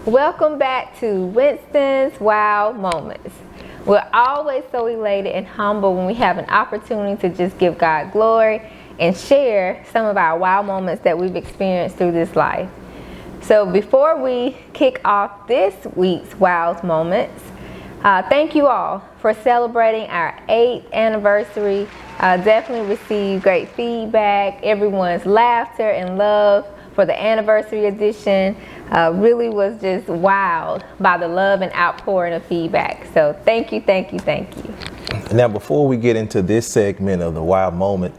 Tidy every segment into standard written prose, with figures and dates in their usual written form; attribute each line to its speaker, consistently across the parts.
Speaker 1: Welcome back to Winston's WOW Moments. We're always so elated and humble when we have an opportunity to just give God glory and share some of our WOW moments that we've experienced through this life. So before we kick off this week's WOW moments, thank you all for celebrating our 8th anniversary. Definitely received great feedback. Everyone's laughter and love for the anniversary edition really was just wowed by the love and outpouring of feedback. So thank you.
Speaker 2: Now, before we get into this segment of the WOW moment,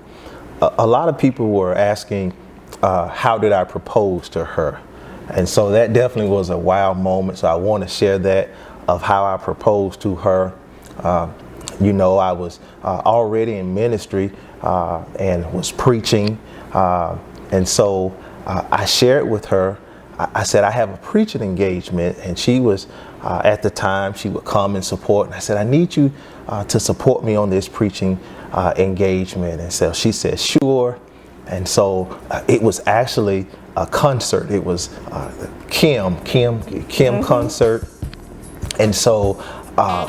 Speaker 2: a lot of people were asking, how did I propose to her? And so that definitely was a WOW moment. So I want to share that of how I proposed to her. I was already in ministry and was preaching. And so I shared with her, I said, I have a preaching engagement. And she was, at the time, she would come and support. And I said, I need you to support me on this preaching engagement. And so she said, sure. And so it was actually a concert. It was Kim concert. And so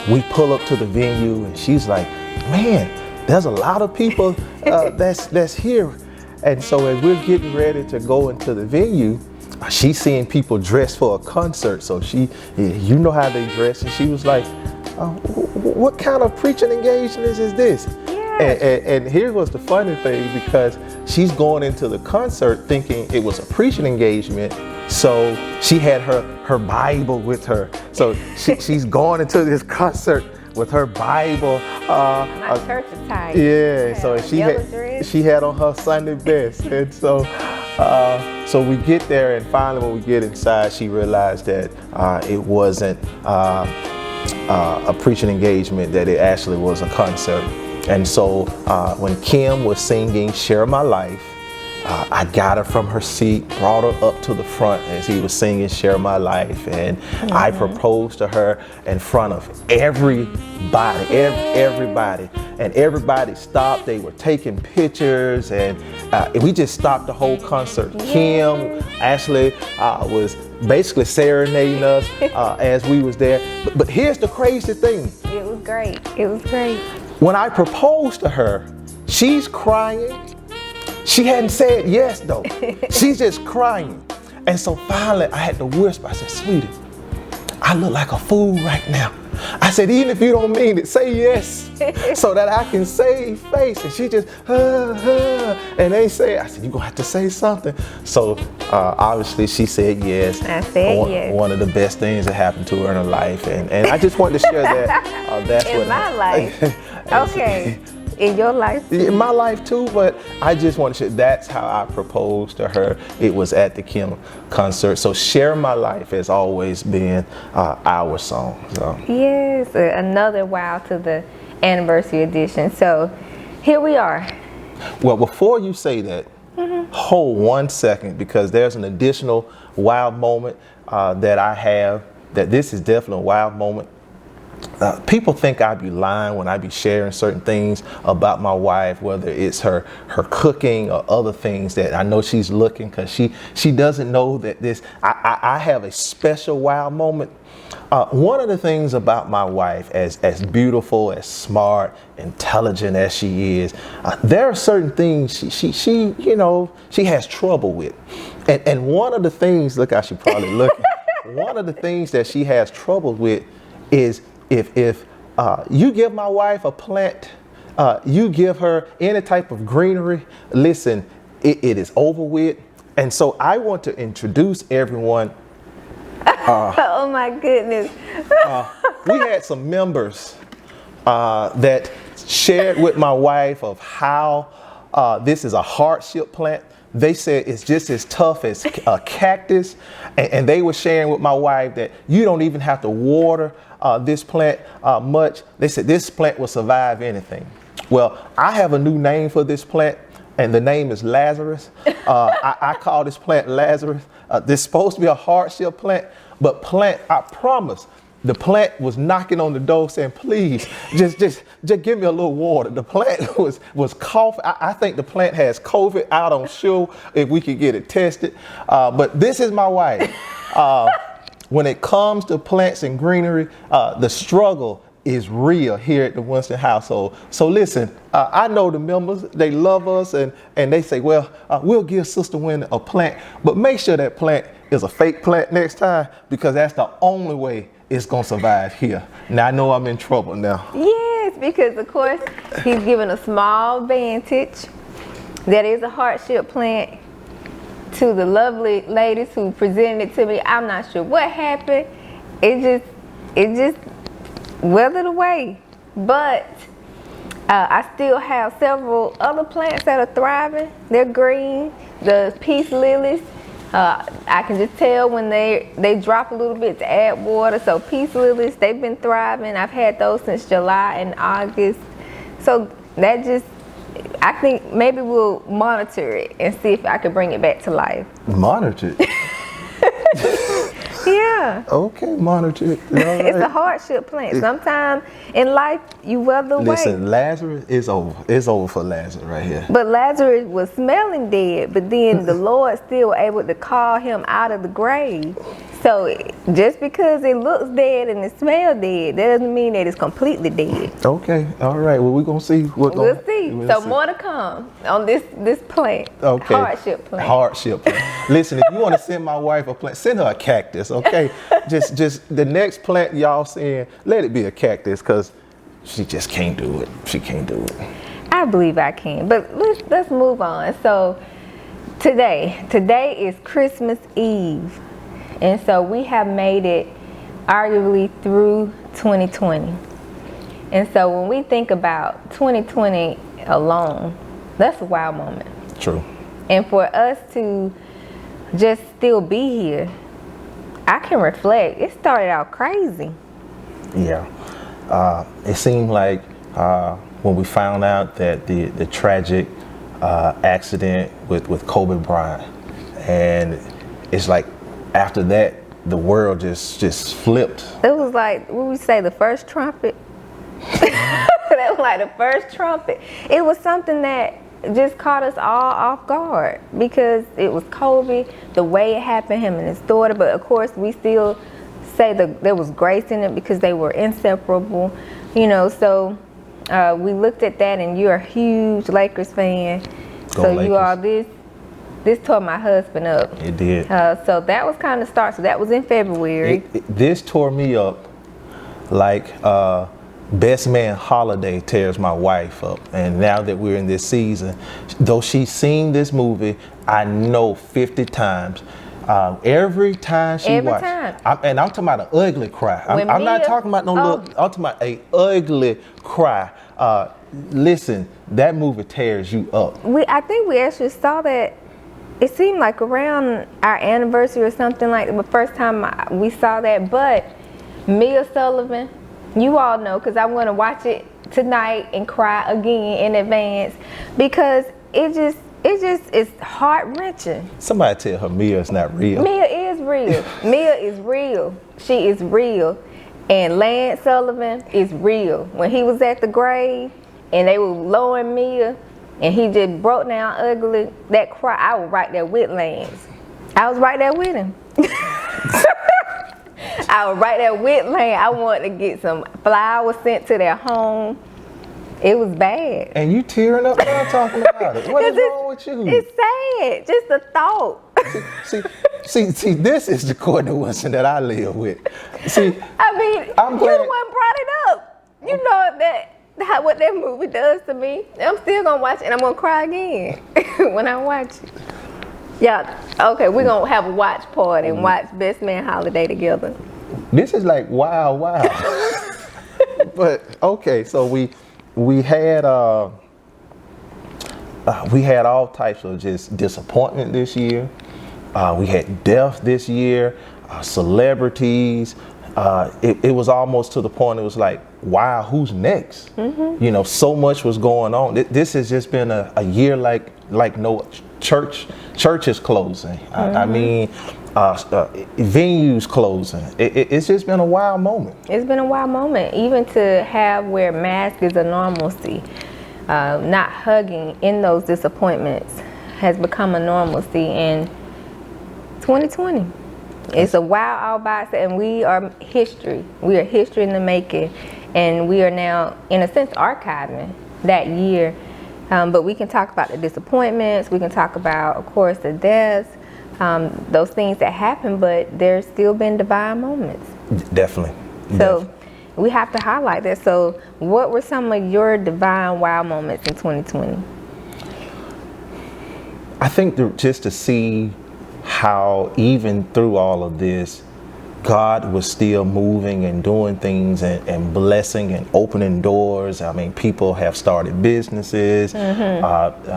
Speaker 2: we pull up to the venue and she's like, man, there's a lot of people that's here. And so as we're getting ready to go into the venue, she's seeing people dressed for a concert. So you know how they dress. And she was like, what kind of preaching engagement is this? Yes. And here was the funny thing, because she's going into the concert thinking it was a preaching engagement. So she had her Bible with her. So she's going into this concert with her Bible.
Speaker 1: My church attire.
Speaker 2: Yeah, so she had on her Sunday best. And so we get there, and finally when we get inside, she realized that it wasn't a preaching engagement, that it actually was a concert. And so when Kim was singing Share My Life, I got her from her seat, brought her up to the front as he was singing Share My Life, and I proposed to her in front of everybody, and everybody stopped. They were taking pictures, and we just stopped the whole concert. Kim actually was basically serenading us as we was there. But here's the crazy thing.
Speaker 1: It was great.
Speaker 2: When I proposed to her, she's crying. She hadn't said yes though. She's just crying. And so finally I had to whisper, I said, sweetie, I look like a fool right now. I said, even if you don't mean it, say yes so that I can save face. And she just, and they say, I said, you're gonna have to say something. So obviously she said yes.
Speaker 1: I said yes.
Speaker 2: One of the best things that happened to her in her life. And I just wanted to share that. That's
Speaker 1: in my life. Okay. In your life too.
Speaker 2: In my life too, but I just want to share, that's how I proposed to her. It was at the Kim concert. So Share My Life has always been our song. So.
Speaker 1: Yes, another wow to the anniversary edition. So here we are.
Speaker 2: Well, before you say that, hold 1 second, because there's an additional wow moment that I have, that this is definitely a wow moment. People think I be lying when I be sharing certain things about my wife, whether it's her cooking or other things that I know she's looking, because she doesn't know that I have a special wow moment. One of the things about my wife, as beautiful, as smart, intelligent as she is, there are certain things she has trouble with. And one of the things, look how she probably looking, one of the things that she has trouble with is if you give my wife a plant, you give her any type of greenery, listen, it is over with. And so I want to introduce everyone.
Speaker 1: Oh my goodness.
Speaker 2: We had some members that shared with my wife of how this is a hardship plant. They said it's just as tough as a cactus. And they were sharing with my wife that you don't even have to water this plant much. They said this plant will survive anything. Well, I have a new name for this plant, and the name is Lazarus. I call this plant Lazarus. This is supposed to be a hardship plant, but plant, I promise, the plant was knocking on the door saying, please, just give me a little water. The plant was coughing. I think the plant has COVID. I don't sure if we could get it tested. But this is my wife. when it comes to plants and greenery, the struggle is real here at the Winston household. So listen, I know the members, they love us, and they say, well, we'll give Sister Wendy a plant, but make sure that plant is a fake plant next time, because that's the only way it's gonna survive here. Now I know I'm in trouble now.
Speaker 1: Yes, because of course he's given a small vantage. That is a hardship plant to the lovely ladies who presented it to me. I'm not sure what happened. It just weathered away. But I still have several other plants that are thriving. They're green. The peace lilies, I can just tell when they drop a little bit to add water. So peace lilies, they've been thriving. I've had those since July and August. So that just, I think maybe we'll monitor it and see if I can bring it back to life.
Speaker 2: Monitor it?
Speaker 1: Yeah.
Speaker 2: Okay, monitor it. Right.
Speaker 1: It's a hardship plant. Sometimes in life, you weather away.
Speaker 2: Listen, Lazarus is over. It's over for Lazarus right here.
Speaker 1: But Lazarus was smelling dead, but then the Lord still able to call him out of the grave. So just because it looks dead and it smells dead, that doesn't mean that it's completely dead.
Speaker 2: Okay, all right. Well, we're gonna see.
Speaker 1: We'll see. So more to come on this plant.
Speaker 2: Okay.
Speaker 1: Hardship plant.
Speaker 2: Hardship plant. Listen, if you want to send my wife a plant, send her a cactus. Okay. just the next plant y'all seeing, let it be a cactus, because she just can't do it. She can't do it.
Speaker 1: I believe I can. But let's move on. So today is Christmas Eve. And so we have made it arguably through 2020. And so when we think about 2020 alone, that's a wow moment.
Speaker 2: True.
Speaker 1: And for us to just still be here, I can reflect. It started out crazy.
Speaker 2: Yeah. It seemed like when we found out that the tragic accident with Kobe Bryant, and it's like, after that, the world just flipped.
Speaker 1: It was like, what we say, the first trumpet? That was like the first trumpet. It was something that just caught us all off guard, because it was Kobe, the way it happened, him and his daughter. But of course, we still say that there was grace in it because they were inseparable, you know. So we looked at that, and you're a huge Lakers fan.
Speaker 2: Go
Speaker 1: so
Speaker 2: Lakers.
Speaker 1: You all this tore my husband up.
Speaker 2: It did.
Speaker 1: So that was kind of start. So that was in February.
Speaker 2: This tore me up like best man holiday tears my wife up. And now that we're in this season, though she's seen this movie, I know 50 times. Every time she watches, and I'm talking about an ugly cry. I'm not talking about no little. I'm talking about a ugly cry. Listen, that movie tears you up.
Speaker 1: I think we actually saw that. It seemed like around our anniversary or something like that, the first time we saw that. But Mia Sullivan, you all know, because I'm going to watch it tonight and cry again in advance, because it just is heart-wrenching.
Speaker 2: Somebody tell her Mia's not real.
Speaker 1: Mia is real. Mia is real. She is real. And Lance Sullivan is real. When he was at the grave and they were lowering Mia, and he just broke down ugly, that cry, I was right there with Lance. I was right there with him. I was right there with Lance. I wanted to get some flowers sent to their home. It was bad.
Speaker 2: And you tearing up now talking about it. What is wrong with you?
Speaker 1: It's sad. Just the thought.
Speaker 2: See, this is the Courtney Winston that I live with. See,
Speaker 1: I mean,
Speaker 2: I'm glad.
Speaker 1: You the one brought it up. You know what that movie does to me. I'm still gonna watch it, and I'm gonna cry again when I watch it. Yeah. Okay, we're gonna have a watch party and watch Best Man Holiday together.
Speaker 2: This is like wow. But okay, so we had all types of just disappointment this year. We had death this year, celebrities. It was almost to the point it was like, wow, who's next? Mm-hmm. You know, so much was going on. This has just been a year like no church is closing. Mm-hmm. I mean, venues closing. It's just been a wild moment. It's been a wild moment,
Speaker 1: even to have where mask is a normalcy. Not hugging in those disappointments has become a normalcy in 2020. It's a wow all by itself, and we are history. We are history in the making, and we are now, in a sense, archiving that year. But we can talk about the disappointments. We can talk about, of course, the deaths, those things that happen. But there's still been divine moments.
Speaker 2: Definitely.
Speaker 1: So we have to highlight that. So, what were some of your divine wow moments in 2020?
Speaker 2: I think just to see how even through all of this, God was still moving and doing things and blessing and opening doors. I mean, people have started businesses.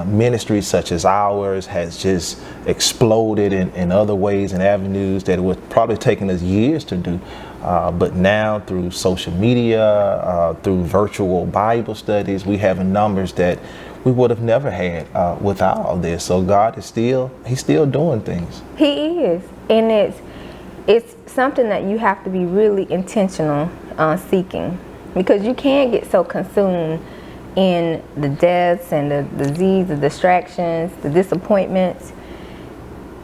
Speaker 2: Ministries such as ours has just exploded in other ways and avenues that it was probably taking us years to do. But now through social media, through virtual Bible studies, we have numbers that we would have never had without all this. So God is He's still doing things.
Speaker 1: He is. And it's something that you have to be really intentional on seeking, because you can't get so consumed in the deaths and the disease, the distractions, the disappointments,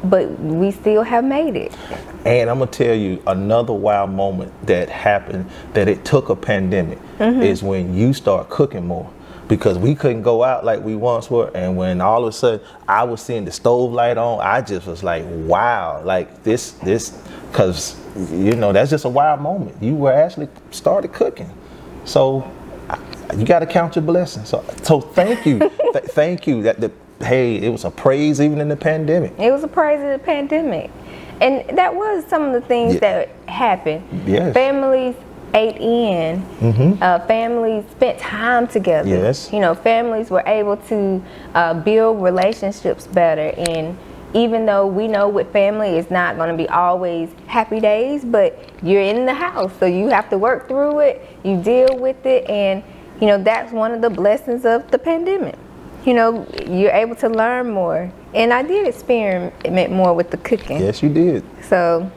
Speaker 1: but we still have made it.
Speaker 2: And I'm gonna tell you another wild moment that happened, that it took a pandemic, is when you start cooking more. Because we couldn't go out like we once were, and when all of a sudden I was seeing the stove light on, I just was like, wow, like this, because you know, that's just a wild moment. You were actually started cooking. So you got to count your blessings. So thank you. Thank you. Hey, it was a praise even in the pandemic.
Speaker 1: It was a praise in the pandemic. And that was some of the things that happened.
Speaker 2: Yes.
Speaker 1: Families ate in. Families spent time together.
Speaker 2: Yes.
Speaker 1: You know, families were able to build relationships better. And even though we know with family it's not going to be always happy days, but you're in the house, so you have to work through it. You deal with it, and you know, that's one of the blessings of the pandemic. You know, you're able to learn more. And I did experiment more with the cooking.
Speaker 2: Yes, you did.
Speaker 1: So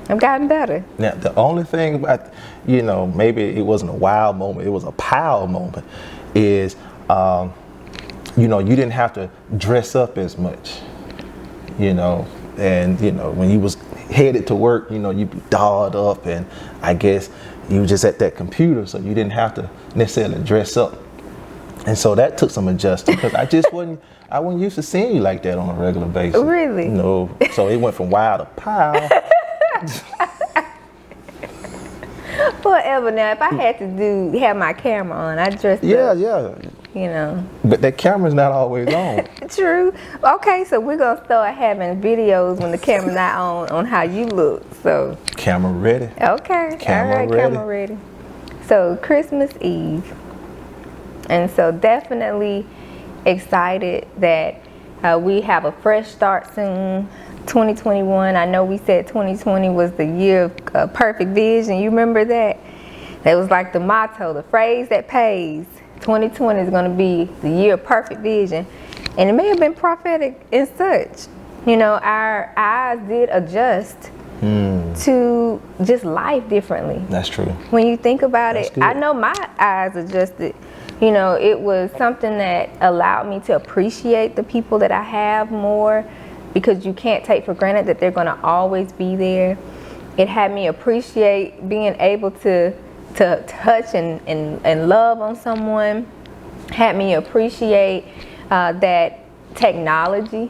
Speaker 1: I've gotten better.
Speaker 2: Now, the only thing about, you know, maybe it wasn't a wow moment, it was a pow moment, is, you know, you didn't have to dress up as much, you know, and, you know, when you was headed to work, you know, you'd be dolled up, and I guess you were just at that computer, so you didn't have to necessarily dress up. And so that took some adjusting, because I wasn't used to seeing you like that on a regular basis.
Speaker 1: Really?
Speaker 2: You know, so it went from wow to pow.
Speaker 1: Whatever. Now, if I had to have my camera on, I'd dress up.
Speaker 2: Yeah.
Speaker 1: You know.
Speaker 2: But that camera's not always on.
Speaker 1: True. Okay, so we're gonna start having videos when the camera's not on how you look. So.
Speaker 2: Camera ready.
Speaker 1: Okay. Camera ready. So Christmas Eve, and so definitely excited that we have a fresh start soon. 2021. I know we said 2020 was the year of perfect vision. You remember that? That was like the motto, the phrase that pays. 2020 is going to be the year of perfect vision. And it may have been prophetic and such. You know, our eyes did adjust to just life differently.
Speaker 2: That's true.
Speaker 1: When you think about
Speaker 2: That's
Speaker 1: it,
Speaker 2: good.
Speaker 1: I know my eyes adjusted. You know, it was something that allowed me to appreciate the people that I have more, because you can't take for granted that they're going to always be there. It had me appreciate being able to touch and love on someone. Had me appreciate that technology.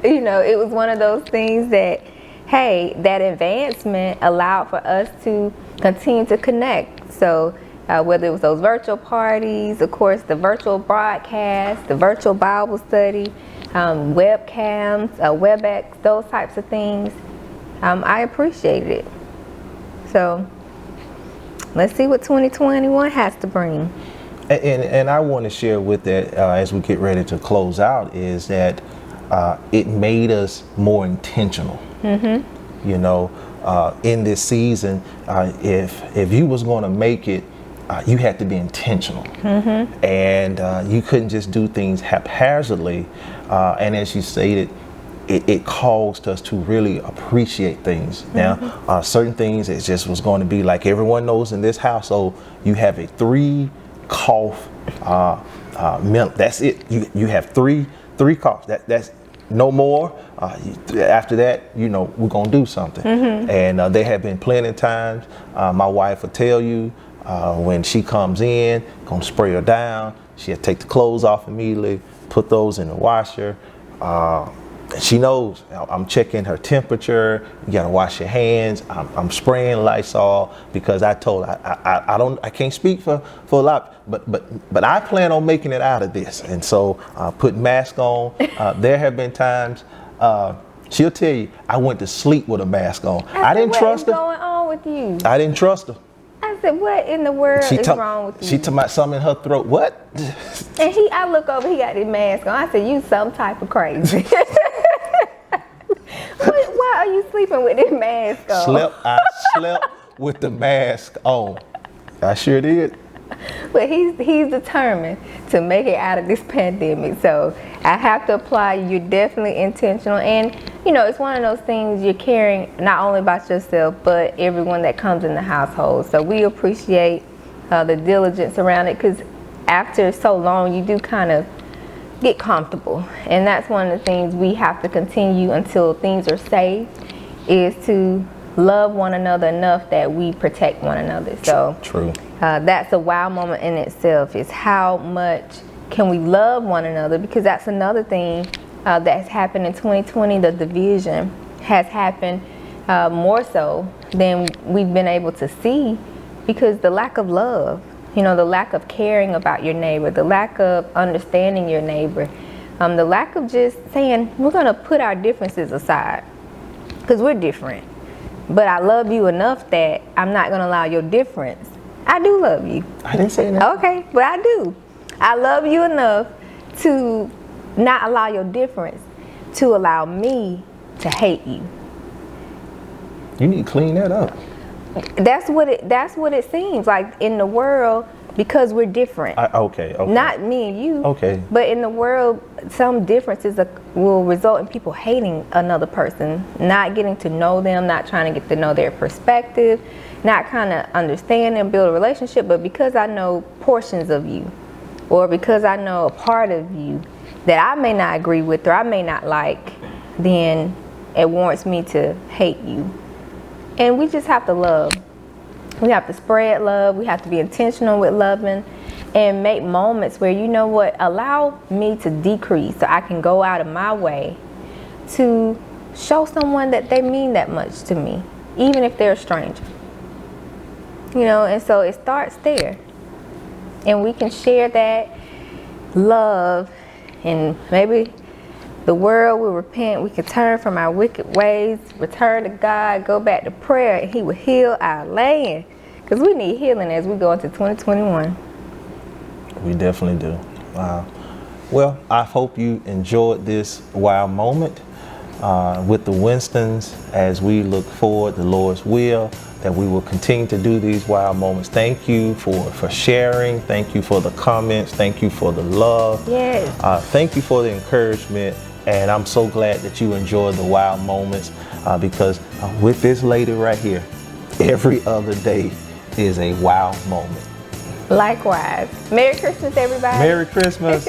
Speaker 1: You know, it was one of those things that, hey, that advancement allowed for us to continue to connect. So whether it was those virtual parties, of course, the virtual broadcast, the virtual Bible study, webcams, WebEx, those types of things, I appreciated it. So let's see what 2021 has to bring.
Speaker 2: And I want to share with that as we get ready to close out, is that it made us more intentional. You know, in this season, if you was going to make it, you had to be intentional, and you couldn't just do things haphazardly. And as you stated, it caused us to really appreciate things. Now, certain things, it just was going to be like everyone knows in this household, you have a 3-cough milk. That's it. You have three coughs. That's no more. After that, you know, we're gonna do something. And there have been plenty of times my wife will tell you when she comes in, gonna spray her down. She'll take the clothes off immediately, put those in the washer. She knows I'm checking her temperature. You gotta wash your hands. I'm spraying Lysol because I told her I can't speak for a lot, but I plan on making it out of this. And so put mask on. There have been times she'll tell you I went to sleep with a mask on. I didn't trust her.
Speaker 1: What's going on with you?
Speaker 2: I didn't trust her.
Speaker 1: I said, what in the world is wrong with you?
Speaker 2: She talking about something in her throat. What?
Speaker 1: And I look over, he got his mask on. I said, you some type of crazy. Why are you sleeping with this mask on?
Speaker 2: I slept with the mask on. I sure did.
Speaker 1: But he's determined to make it out of this pandemic. So I have to applaud you. You're definitely intentional. And, you know, it's one of those things you're caring not only about yourself, but everyone that comes in the household. So we appreciate the diligence around it, because after so long, you do kind of get comfortable. And that's one of the things we have to continue until things are safe, is to love one another enough that we protect one another. So
Speaker 2: true.
Speaker 1: That's a wow moment in itself, is how much can we love one another, because that's another thing that's happened in 2020. The division has happened more so than we've been able to see, because the lack of love, you know, the lack of caring about your neighbor, the lack of understanding your neighbor, the lack of just saying we're going to put our differences aside because we're different, but I love you enough that I'm not going to allow your difference. I do love you.
Speaker 2: I didn't say that.
Speaker 1: Okay, but I do. I love you enough to not allow your difference to allow me to hate you.
Speaker 2: You need to clean that up.
Speaker 1: That's what it seems like in the world, because we're different.
Speaker 2: Okay.
Speaker 1: Not me and you.
Speaker 2: Okay.
Speaker 1: But in the world, some differences will result in people hating another person, not getting to know them, not trying to get to know their perspective, not kind of understand and build a relationship. But because I know portions of you, or because I know a part of you that I may not agree with or I may not like, then it warrants me to hate you. And we just have to love. We have to spread love. We have to be intentional with loving, and make moments where, you know what, allow me to decrease so I can go out of my way to show someone that they mean that much to me, even if they're a stranger. You know, and so it starts there. And we can share that love, and maybe the world will repent. We can turn from our wicked ways, return to God, go back to prayer, and He will heal our land. Because we need healing as we go into 2021.
Speaker 2: We definitely do. Wow. Well, I hope you enjoyed this wow moment with the Winstons, as we look forward, the Lord's will, that we will continue to do these wow moments. Thank you for sharing. Thank you for the comments. Thank you for the love.
Speaker 1: Yes.
Speaker 2: Thank you for the encouragement. And I'm so glad that you enjoyed the wow moments, because with this lady right here, every other day is a wow moment.
Speaker 1: Likewise. Merry Christmas, everybody.
Speaker 2: Merry Christmas.